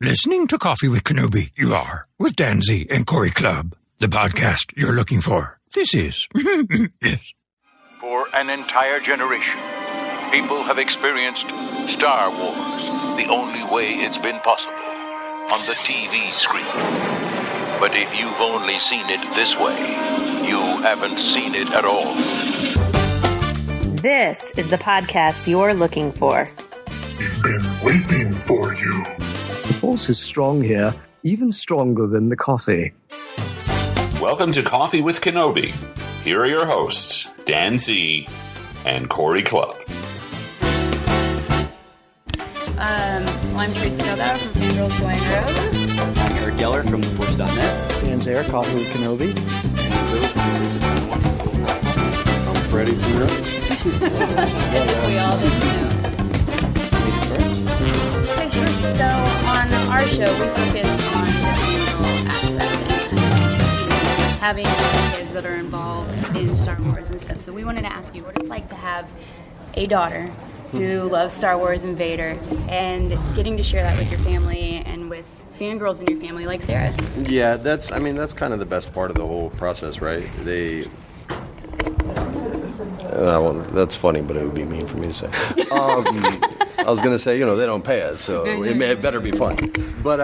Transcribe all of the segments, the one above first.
Listening to Coffee with Kenobi, you are, with Dan Z and Corey Clubb, the podcast you're looking for. This is, yes. For an entire generation, people have experienced Star Wars the only way it's been possible, on the TV screen. But if you've only seen it this way, you haven't seen it at all. This is the podcast you're looking for. We've been waiting for you. The force is strong here, even stronger than the coffee. Welcome to Coffee with Kenobi. Here are your hosts, Dan Z and Corey Clubb. I'm Teresa Delgado from Fangirls Going Rogue. I'm Eric Geller from theforce.net. Dan's there, Coffee with Kenobi. I'm Freddie Prinze Jr. We all didn't know. Okay, sure. So on our show, we focus on the female aspect and having kids that are involved in Star Wars and stuff. So we wanted to ask you what it's like to have a daughter who loves Star Wars and Vader, and getting to share that with your family and with fangirls in your family like Sarah. Yeah, that's kind of the best part of the whole process, right? That's funny, but it would be mean for me to say. I was going to say, they don't pay us, so it better be fun. But,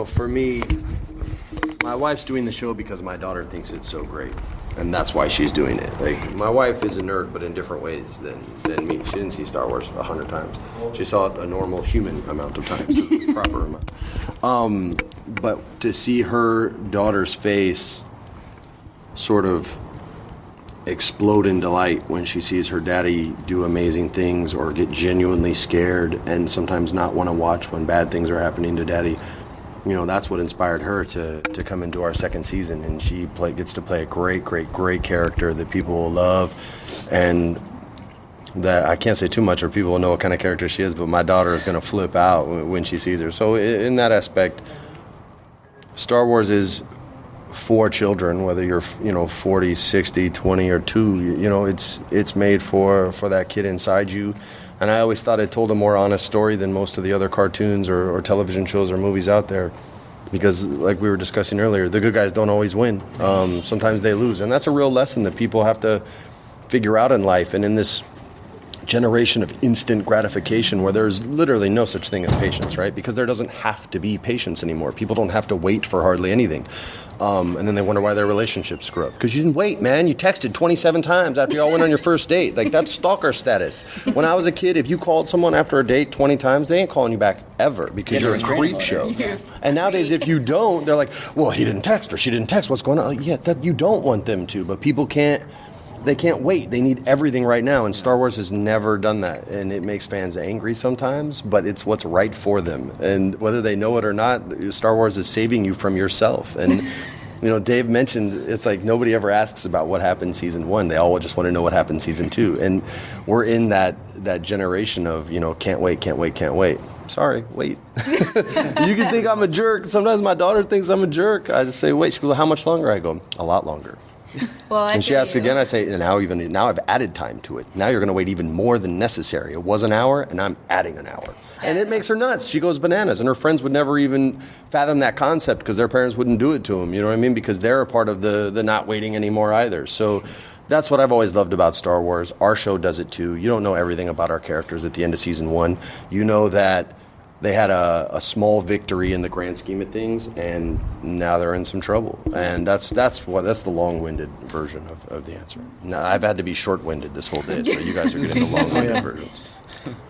for me, my wife's doing the show because my daughter thinks it's so great. And that's why she's doing it. Like, my wife is a nerd, but in different ways than me. She didn't see Star Wars 100 times. She saw it a normal human amount of times, the proper amount. But to see her daughter's face sort of explode in delight when she sees her daddy do amazing things or get genuinely scared and sometimes not want to watch when bad things are happening to daddy, that's what inspired her to come into our second season, and she gets to play a great character that people will love, and that I can't say too much or people will know what kind of character she is, but my daughter is going to flip out when she sees her. So in that aspect, Star Wars is for children, whether you're 40, 60, 20, or 2. It's made for that kid inside you. And I always thought it told a more honest story than most of the other cartoons or television shows or movies out there. Because, like we were discussing earlier, the good guys don't always win. Sometimes they lose. And that's a real lesson that people have to figure out in life. And in this generation of instant gratification where there's literally no such thing as patience, right? Because there doesn't have to be patience anymore. People don't have to wait for hardly anything. And then they wonder why their relationships screw up. Because you didn't wait, man. You texted 27 times after y'all went on your first date. Like, that's stalker status. When I was a kid, if you called someone after a date 20 times, they ain't calling you back ever because you're a creep show. And nowadays, if you don't, they're like, well, he didn't text or she didn't text. What's going on? Like, yeah, that you don't want them to. But people can't wait. They need everything right now. And Star Wars has never done that. And it makes fans angry sometimes, but it's what's right for them. And whether they know it or not, Star Wars is saving you from yourself. And, Dave mentioned it's like nobody ever asks about what happened season 1. They all just want to know what happened season 2. And we're in that generation of, can't wait. Sorry, wait. You can think I'm a jerk. Sometimes my daughter thinks I'm a jerk. I just say, wait. She goes, how much longer? I go, a lot longer. Well, and she asks again, I say, now I've added time to it. Now you're going to wait even more than necessary. It was an hour, and I'm adding an hour. And it makes her nuts. She goes bananas, and her friends would never even fathom that concept because their parents wouldn't do it to them, you know what I mean? Because they're a part of the not waiting anymore either. So that's what I've always loved about Star Wars. Our show does it too. You don't know everything about our characters at the end of season 1. You know that they had a small victory in the grand scheme of things, and now they're in some trouble. And that's the long-winded version of the answer. Now, I've had to be short-winded this whole day, so you guys are getting the long-winded version.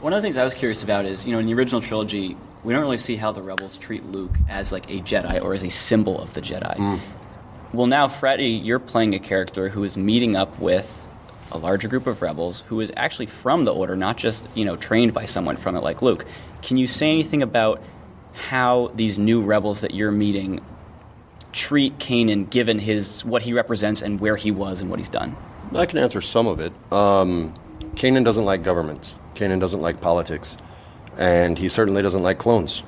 One of the things I was curious about is, in the original trilogy, we don't really see how the Rebels treat Luke as like a Jedi or as a symbol of the Jedi. Well, now, Freddie, you're playing a character who is meeting up with a larger group of Rebels who is actually from the Order, not just, trained by someone from it like Luke. Can you say anything about how these new Rebels that you're meeting treat Kanan, given what he represents and where he was and what he's done? I can answer some of it. Kanan doesn't like governments. Kanan doesn't like politics. And he certainly doesn't like clones,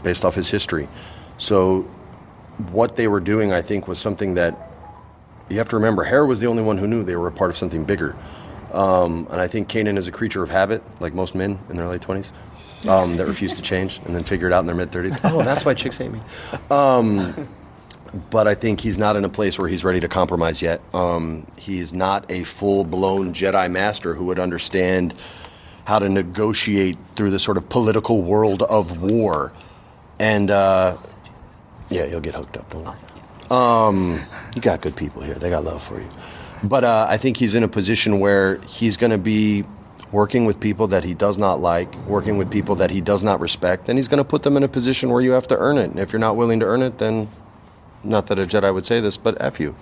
based off his history. So what they were doing, I think, was something that you have to remember. Hera was the only one who knew they were a part of something bigger. And I think Kanan is a creature of habit, like most men in their late 20s, that refuse to change and then figure it out in their mid-30s. Oh, that's why chicks hate me. But I think he's not in a place where he's ready to compromise yet. He is not a full-blown Jedi Master who would understand how to negotiate through the sort of political world of war. And, yeah, you'll get hooked up, don't worry. You got good people here. They got love for you. But I think he's in a position where he's going to be working with people that he does not like, working with people that he does not respect, and he's going to put them in a position where you have to earn it. And if you're not willing to earn it, then, not that a Jedi would say this, but F you.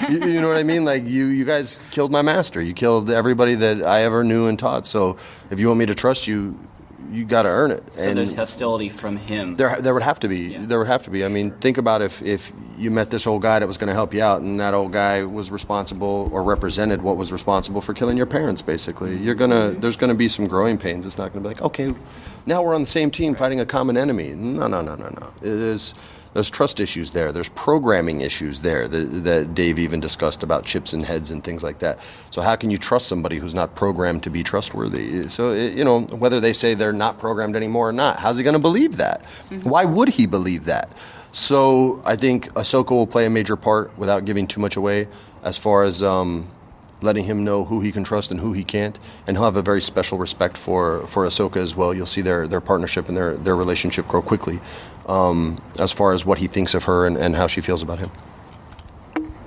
You know what I mean? Like, you guys killed my master. You killed everybody that I ever knew and taught. So if you want me to trust you, you got to earn it. So and there's hostility from him. There would have to be. Yeah. There would have to be. I mean, think about if you met this old guy that was going to help you out, and that old guy was responsible or represented what was responsible for killing your parents. Basically, there's gonna be some growing pains. It's not gonna be like, okay, now we're on the same team fighting a common enemy. No. There's trust issues there. There's programming issues there that Dave even discussed about chips and heads and things like that. So how can you trust somebody who's not programmed to be trustworthy? So, whether they say they're not programmed anymore or not, how's he going to believe that? Mm-hmm. Why would he believe that? So I think Ahsoka will play a major part without giving too much away as far as letting him know who he can trust and who he can't. And he'll have a very special respect for Ahsoka as well. You'll see their partnership and their relationship grow quickly as far as what he thinks of her and how she feels about him.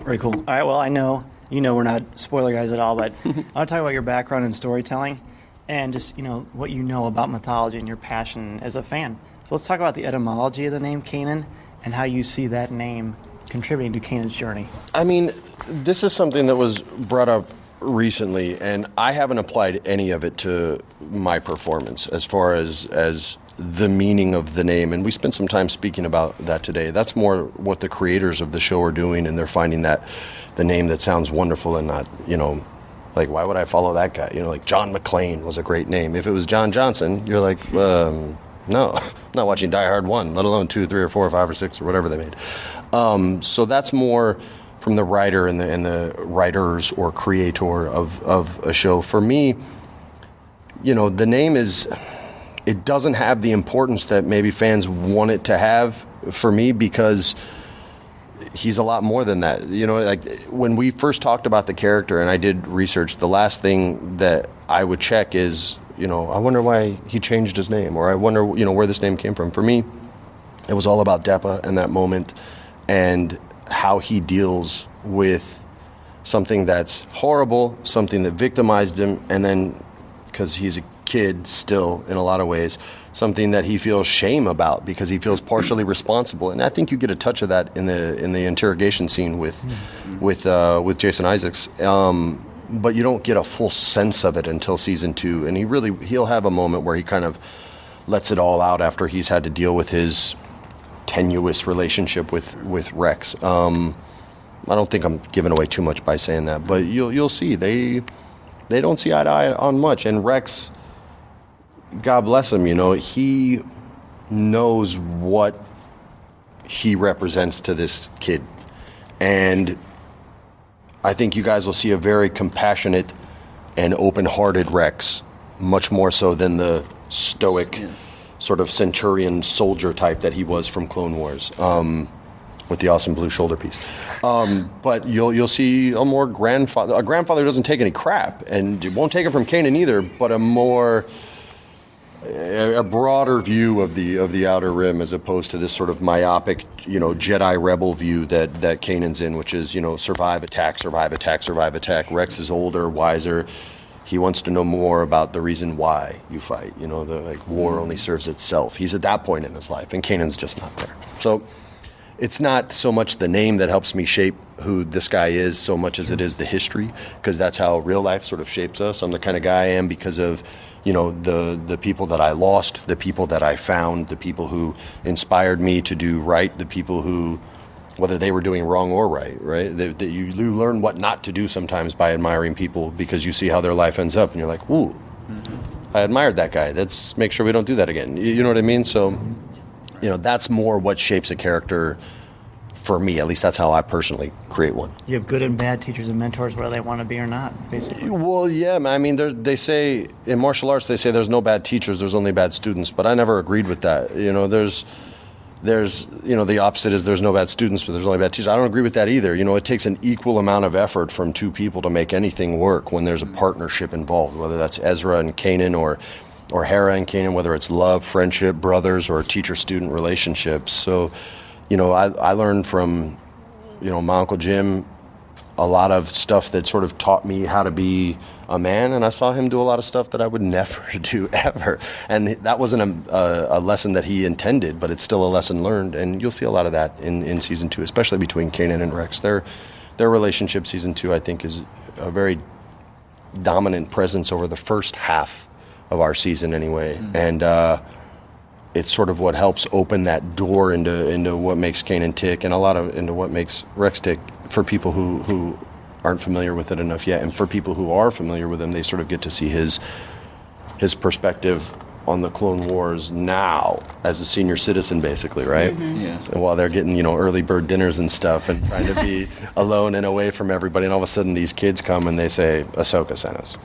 Very cool. All right, well, I know we're not spoiler guys at all, but I want to talk about your background in storytelling and just, what you know about mythology and your passion as a fan. So let's talk about the etymology of the name Kanan and how you see that name contributing to Kanan's journey. I mean, this is something that was brought up recently, and I haven't applied any of it to my performance as far as the meaning of the name. And we spent some time speaking about that today. That's more what the creators of the show are doing, and they're finding that the name that sounds wonderful and not, like, why would I follow that guy? Like John McClane was a great name. If it was John Johnson, you're like, no, I'm not watching Die Hard 1, let alone 2, 3, or 4, or 5, or 6, or whatever they made. So that's more from the writer and the writers or creator of a show. For me, the name it doesn't have the importance that maybe fans want it to have for me, because he's a lot more than that. Like when we first talked about the character and I did research, the last thing that I would check is, I wonder why he changed his name, or I wonder, where this name came from. For me, it was all about Depa and that moment and how he deals with something that's horrible, something that victimized him, and then, because he's a kid still in a lot of ways, something that he feels shame about because he feels partially responsible. And I think you get a touch of that in the interrogation scene with Jason Isaacs. But you don't get a full sense of it until season 2. And he'll have a moment where he kind of lets it all out after he's had to deal with his tenuous relationship with Rex. I don't think I'm giving away too much by saying that, but you'll see they don't see eye to eye on much. And Rex, God bless him, he knows what he represents to this kid. And I think you guys will see a very compassionate and open-hearted Rex, much more so than the stoic sort of centurion soldier type that he was from Clone Wars, with the awesome blue shoulder piece. But you'll see a grandfather who doesn't take any crap, and you won't take it from Kanan either, but a broader view of the Outer Rim, as opposed to this sort of myopic, Jedi rebel view that Kanan's in, which is, survive, attack, survive, attack, survive, attack. Rex is older, wiser. He wants to know more about the reason why you fight. War only serves itself. He's at that point in his life, and Kanan's just not there. So it's not so much the name that helps me shape who this guy is, so much as it is the history, because that's how real life sort of shapes us. I'm the kind of guy I am because of the people that I lost, the people that I found, the people who inspired me to do right, the people who, whether they were doing wrong or right? You learn what not to do sometimes by admiring people, because you see how their life ends up, and you're like, ooh, I admired that guy. Let's make sure we don't do that again. You know what I mean? So, that's more what shapes a character for me, at least that's how I personally create one. You have good and bad teachers and mentors, whether they want to be or not, basically. Well, yeah, I mean, they say in martial arts, they say there's no bad teachers, there's only bad students, but I never agreed with that. There's the opposite is there's no bad students, but there's only bad teachers. I don't agree with that either. It takes an equal amount of effort from two people to make anything work when there's a partnership involved, whether that's Ezra and Kanan or Hera and Kanan, whether it's love, friendship, brothers, or teacher-student relationships. So, I learned from, my Uncle Jim a lot of stuff that sort of taught me how to be a man, and I saw him do a lot of stuff that I would never do ever. And that wasn't a lesson that he intended, but it's still a lesson learned, and you'll see a lot of that in Season 2, especially between Kanan and Rex. Their relationship, Season 2, I think, is a very dominant presence over the first half of our season anyway. And it's sort of what helps open that door into what makes Kanan tick, and a lot of into what makes Rex tick for people who aren't familiar with it enough yet. And for people who are familiar with him, they sort of get to see his perspective on the Clone Wars now as a senior citizen, basically, right? Mm-hmm. Yeah. And while they're getting, early bird dinners and stuff and trying to be alone and away from everybody, and all of a sudden these kids come and they say, Ahsoka sent us.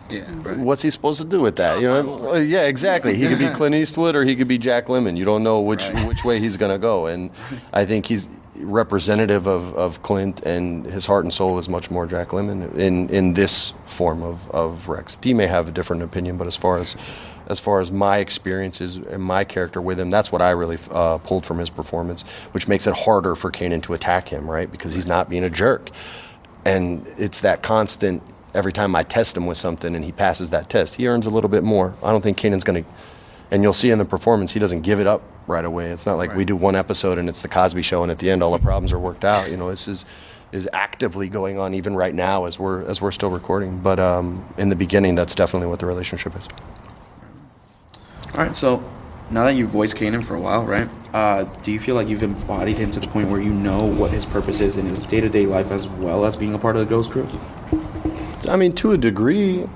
Yeah, right. What's he supposed to do with that? Yeah, exactly. He could be Clint Eastwood or he could be Jack Lemmon. You don't know which way he's going to go. And I think he's representative of Clint, and his heart and soul is much more Jack Lemmon in this form of Rex. Dee may have a different opinion, but as far as my experiences and my character with him, that's what I really pulled from his performance, which makes it harder for Kanan to attack him, right? Because he's not being a jerk. And it's that constant, every time I test him with something and he passes that test, he earns a little bit more. I don't think Kanan's going to, and you'll see in the performance, he doesn't give it up right away. It's not like we do one episode and it's the Cosby Show and at the end all the problems are worked out. This is actively going on even right now as we're still recording. But in the beginning, that's definitely what the relationship is. All right, so now that you've voiced Kanan for a while, right, do you feel like you've embodied him to the point where you know what his purpose is in his day-to-day life as well as being a part of the Ghost Crew? I mean, to a degree,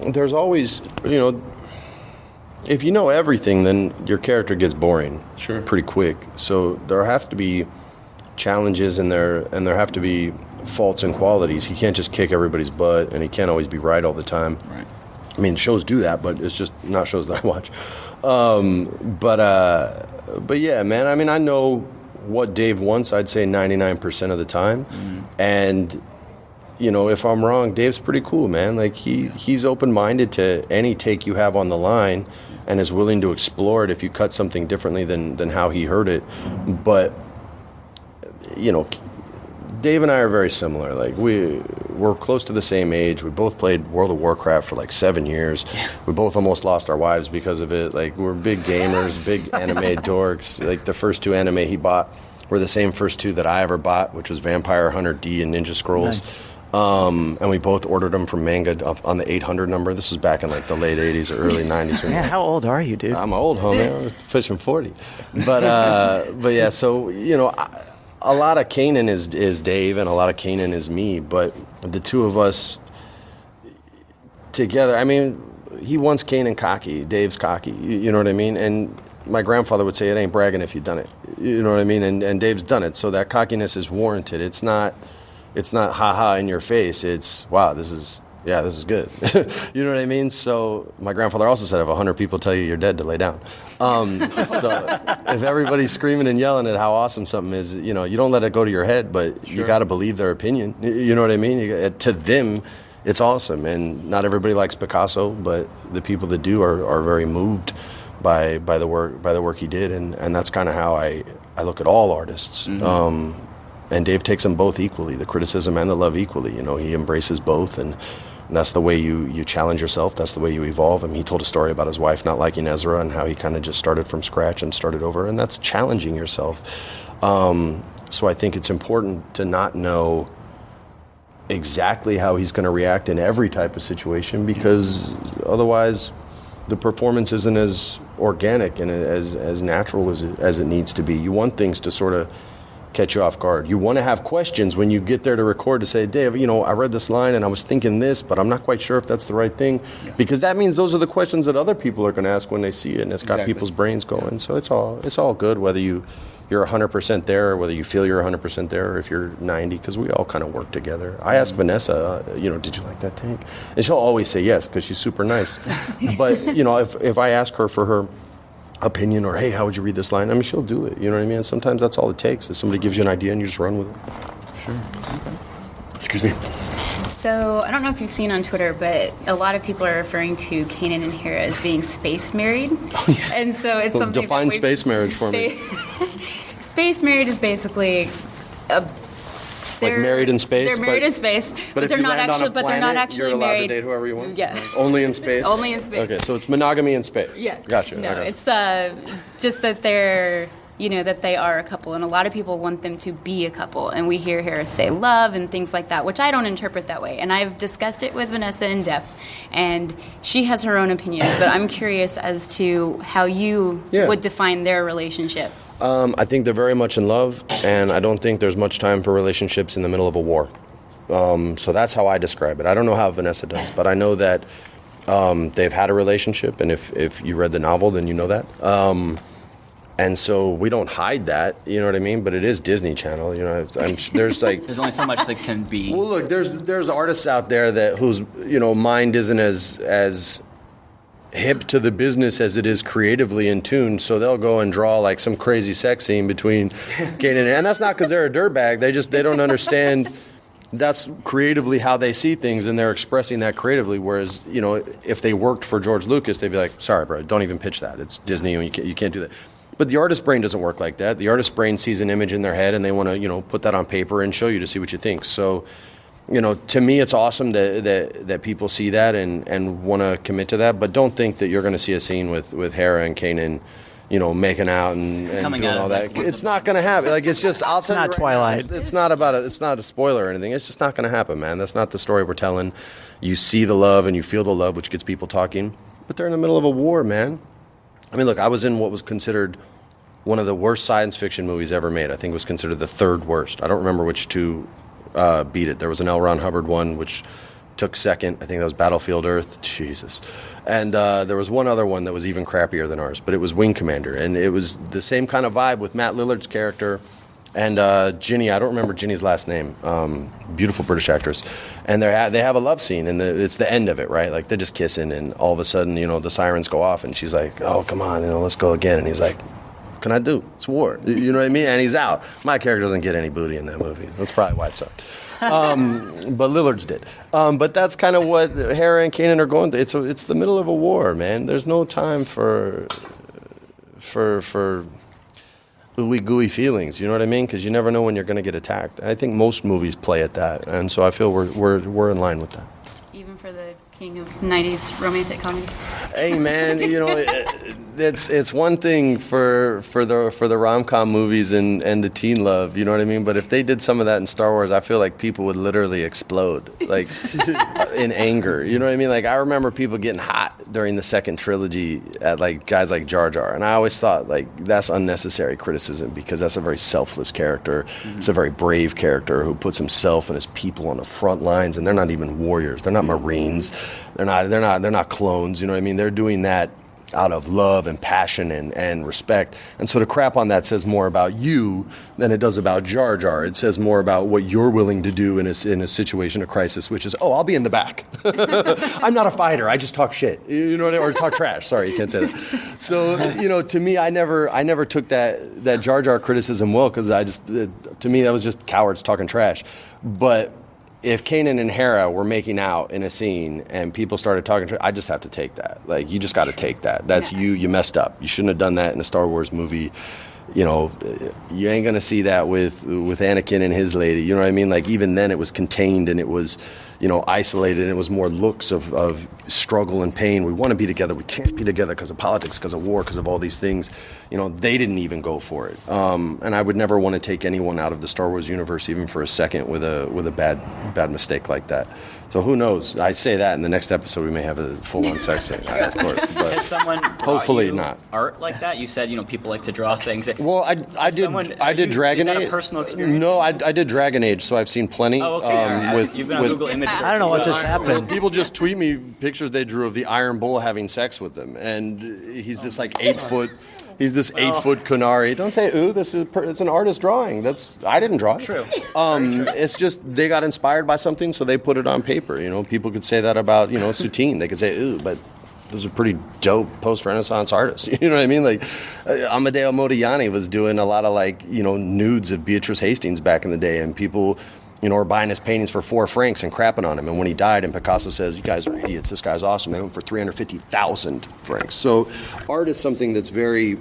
there's always, if you know everything, then your character gets boring pretty quick. So there have to be challenges and there have to be faults and qualities. He can't just kick everybody's butt, and he can't always be right all the time. Right. I mean, shows do that, but it's just not shows that I watch. But yeah, man, I mean, I know what Dave wants, I'd say 99% of the time. And if I'm wrong, Dave's pretty cool, man. Like he's open-minded to any take you have on the line and is willing to explore it if you cut something differently than how he heard it. But Dave and I are very similar. Like we're close to the same age. We both played World of Warcraft for like 7 years. We both almost lost our wives because of it. Like we're big gamers, big anime dorks. Like the first two anime he bought were the same first two that I ever bought, which was Vampire Hunter D and Ninja Scrolls. Nice. And we both ordered them from Manga on the 800 number. This was back in like the late 80s or early 90s. Man, how old are you, dude? I'm old, homie. I'm pushing 40. But yeah, so, a lot of Kanan is Dave and a lot of Kanan is me. But the two of us together, I mean, he wants Kanan cocky. Dave's cocky. You know what I mean? And my grandfather would say it ain't bragging if you've done it. You know what I mean? And Dave's done it. So that cockiness is warranted. It's not ha-ha in your face. It's, wow, this is good. You know what I mean? So my grandfather also said if 100 people tell you you're dead, to lay down. So if everybody's screaming and yelling at how awesome something is, you don't let it go to your head, but you got to believe their opinion. You know what I mean? To them, it's awesome. And not everybody likes Picasso, but the people that do are very moved by the work he did. And that's kind of how I look at all artists. Mm-hmm. And Dave takes them both equally, the criticism and the love equally. He embraces both, and that's the way you challenge yourself. That's the way you evolve. I mean, he told a story about his wife not liking Ezra and how he kind of just started from scratch and started over, and that's challenging yourself. So I think it's important to not know exactly how he's going to react in every type of situation, because otherwise the performance isn't as organic and as natural as it needs to be. You want things to sort of catch you off guard. You want to have questions when you get there to record to say, Dave, I read this line and I was thinking this, but I'm not quite sure if that's the right thing. Yeah. Because that means those are the questions that other people are going to ask when they see it, and it's got people's brains going. So it's all good whether you you're 100% there, or whether you feel you're 100% there, or if you're 90, because we all kind of work together. I asked Vanessa, did you like that take? And she'll always say yes, because she's super nice. But, if I ask her for her opinion, or, hey, how would you read this line? I mean, she'll do it, you know what I mean? And sometimes that's all it takes, is somebody gives you an idea and you just run with it. Sure. Okay. Excuse me. So, I don't know if you've seen on Twitter, but a lot of people are referring to Kanan and Hera as being space married. Oh, yeah. And so it's something define space marriage for me. Space married is basically like married in space. They're married in space, but they're not actually. But they're not actually you're allowed married. to date whoever you want. Yeah. Only in space. Only in space. Okay, so it's monogamy in space. Yes. Gotcha. No, okay. it's just that they're. That they are a couple, and a lot of people want them to be a couple, and we hear Hera say love and things like that, which I don't interpret that way, and I've discussed it with Vanessa in depth, and she has her own opinions, but I'm curious as to how you would define their relationship. I think they're very much in love, and I don't think there's much time for relationships in the middle of a war. So that's how I describe it. I don't know how Vanessa does, but I know that they've had a relationship, and if you read the novel, then you know that. And so we don't hide that, you know what I mean? But it is Disney Channel, there's like... There's only so much that can be... Well, look, there's artists out there that whose, mind isn't as hip to the business as it is creatively in tune, so they'll go and draw like some crazy sex scene between Kanan and that's not because they're a dirtbag, they don't understand... That's creatively how they see things, and they're expressing that creatively. Whereas, if they worked for George Lucas, they'd be like, sorry, bro, don't even pitch that. It's Disney, and you can't do that. But the artist's brain doesn't work like that. The artist's brain sees an image in their head, and they want to, put that on paper and show you to see what you think. So, to me, it's awesome that people see that and want to commit to that. But don't think that you're going to see a scene with Hera and Kanan, making out and doing all that. It's not going to happen. Like, it's just... It's not Twilight. It's not it's not a spoiler or anything. It's just not going to happen, man. That's not the story we're telling. You see the love and you feel the love, which gets people talking. But they're in the middle of a war, man. I mean, look, I was in what was considered one of the worst science fiction movies ever made. I think it was considered the third worst. I don't remember which two beat it. There was an L. Ron Hubbard one, which took second. I think that was Battlefield Earth. Jesus. And there was one other one that was even crappier than ours, but it was Wing Commander. And it was the same kind of vibe with Matt Lillard's character and Ginny. I don't remember Ginny's last name. Beautiful British actress. And they have a love scene, and it's the end of it, right? Like, they're just kissing, and all of a sudden, the sirens go off, and she's like, oh, come on, let's go again. And he's like, what can I do? It's war. You know what I mean? And he's out. My character doesn't get any booty in that movie. That's probably why it sucked. But Lillard's did. But that's kind of what Hera and Kanan are going through. It's the middle of a war, man. There's no time for ooey gooey feelings. You know what I mean? Because you never know when you're going to get attacked. I think most movies play at that, and so I feel we're in line with that. Even for the king of 90s romantic comedies. Hey, man, it's one thing for the rom-com movies and the teen love, you know what I mean? But if they did some of that in Star Wars, I feel like people would literally explode, like, in anger. You know what I mean? Like, I remember people getting hot during the second trilogy at, like, guys like Jar Jar. And I always thought, like, that's unnecessary criticism because that's a very selfless character. Mm-hmm. It's a very brave character who puts himself and his people on the front lines, and they're not even warriors. They're not Marines. They're not clones. You know what I mean? They're doing that out of love and passion and respect. And so to crap on that says more about you than it does about Jar Jar. It says more about what you're willing to do in a situation of crisis, which is, I'll be in the back. I'm not a fighter. I just talk shit. You know what I mean? Or talk trash. Sorry, you can't say that. So, to me, I never took that Jar Jar criticism well because to me, that was just cowards talking trash. But if Kanan and Hera were making out in a scene and people started talking, I just have to take that. Like, you just got to take that. That's you messed up. You shouldn't have done that in a Star Wars movie. You ain't going to see that with Anakin and his lady. You know what I mean? Like, even then it was contained and it was, isolated, and it was more looks of struggle and pain. We want to be together. We can't be together because of politics, because of war, because of all these things. They didn't even go for it. And I would never want to take anyone out of the Star Wars universe, even for a second, with a bad mistake like that. So who knows? I say that in the next episode we may have a full-on sex scene, of course. But has someone hopefully not art like that? You said people like to draw things. Well, I did Dragon Age. Is that a personal experience? No, I did Dragon Age, so I've seen plenty. Oh, okay. You've been on Google Image Search. I don't know what just happened. People just tweet me pictures they drew of the Iron Bull having sex with them, and he's this like 8 foot He's this 8-foot Kunari. Don't say ooh. It's an artist drawing. I didn't draw it. True. It's just they got inspired by something, so they put it on paper. People could say that about Soutine. They could say ooh, but those are pretty dope post-Renaissance artists. You know what I mean? Like Amadeo Modigliani was doing a lot of nudes of Beatrice Hastings back in the day, and people were buying his paintings for 4 francs and crapping on him. And when he died, and Picasso says, "You guys are idiots. This guy's awesome," they went for 350,000 francs. So art is something that's very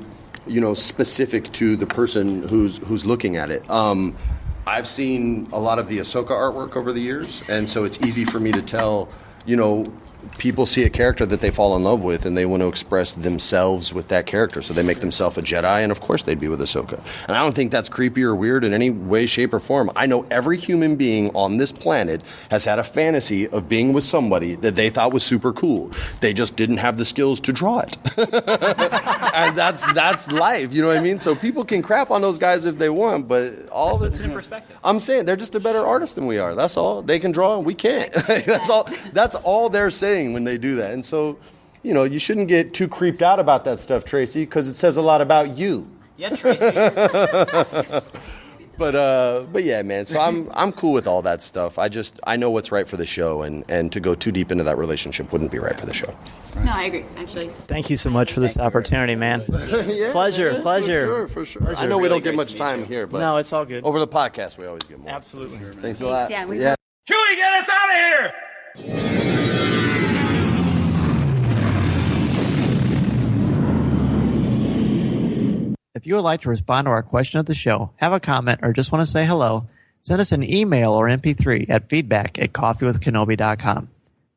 specific to the person who's looking at it. I've seen a lot of the Ahsoka artwork over the years, and so it's easy for me to tell, people see a character that they fall in love with, and they want to express themselves with that character, so they make themselves a Jedi, and of course they'd be with Ahsoka. And I don't think that's creepy or weird in any way, shape, or form. I know every human being on this planet has had a fantasy of being with somebody that they thought was super cool. They just didn't have the skills to draw it. And that's life, you know what I mean? So people can crap on those guys if they want, but all of it's in perspective. I'm saying they're just a better artist than we are. That's all. They can draw and we can't. That's all they're saying when they do that. And so, you shouldn't get too creeped out about that stuff, Tracy, because it says a lot about you. Yeah, Tracy. But yeah, man. So I'm cool with all that stuff. I know what's right for the show, and to go too deep into that relationship wouldn't be right for the show. No, I agree, actually. Thank you so much for this opportunity, man. Yeah, Pleasure. For sure. I know we don't get much time here, but no, it's all good. Over the podcast, we always get more. Absolutely. Thanks a lot. Yeah, Chewie, get us out of here! If you would like to respond to our question of the show, have a comment, or just want to say hello, send us an email or MP3 at feedback@coffeewithkenobi.com.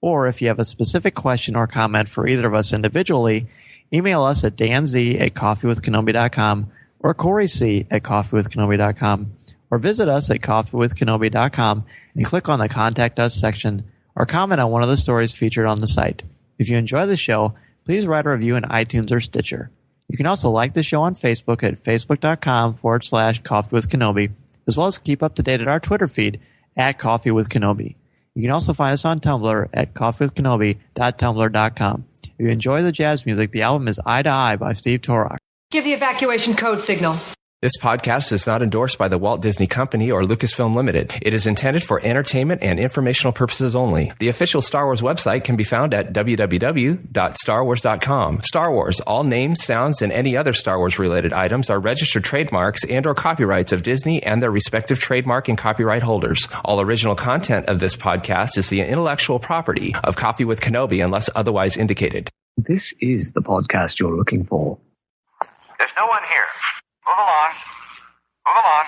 Or if you have a specific question or comment for either of us individually, email us at danz@coffeewithkenobi.com or coryc@coffeewithkenobi.com, or visit us at coffeewithkenobi.com and click on the Contact Us section, or comment on one of the stories featured on the site. If you enjoy the show, please write a review in iTunes or Stitcher. You can also like the show on Facebook at facebook.com/coffeewithkenobi, as well as keep up to date at our Twitter feed at Coffee with Kenobi. You can also find us on Tumblr at coffeewithkenobi.tumblr.com. If you enjoy the jazz music, the album is Eye to Eye by Steve Torok. Give the evacuation code signal. This podcast is not endorsed by the Walt Disney Company or Lucasfilm Limited. It is intended for entertainment and informational purposes only. The official Star Wars website can be found at www.starwars.com. Star Wars, all names, sounds, and any other Star Wars-related items are registered trademarks and or copyrights of Disney and their respective trademark and copyright holders. All original content of this podcast is the intellectual property of Coffee with Kenobi unless otherwise indicated. This is the podcast you're looking for. There's no one here. Move along. Move along.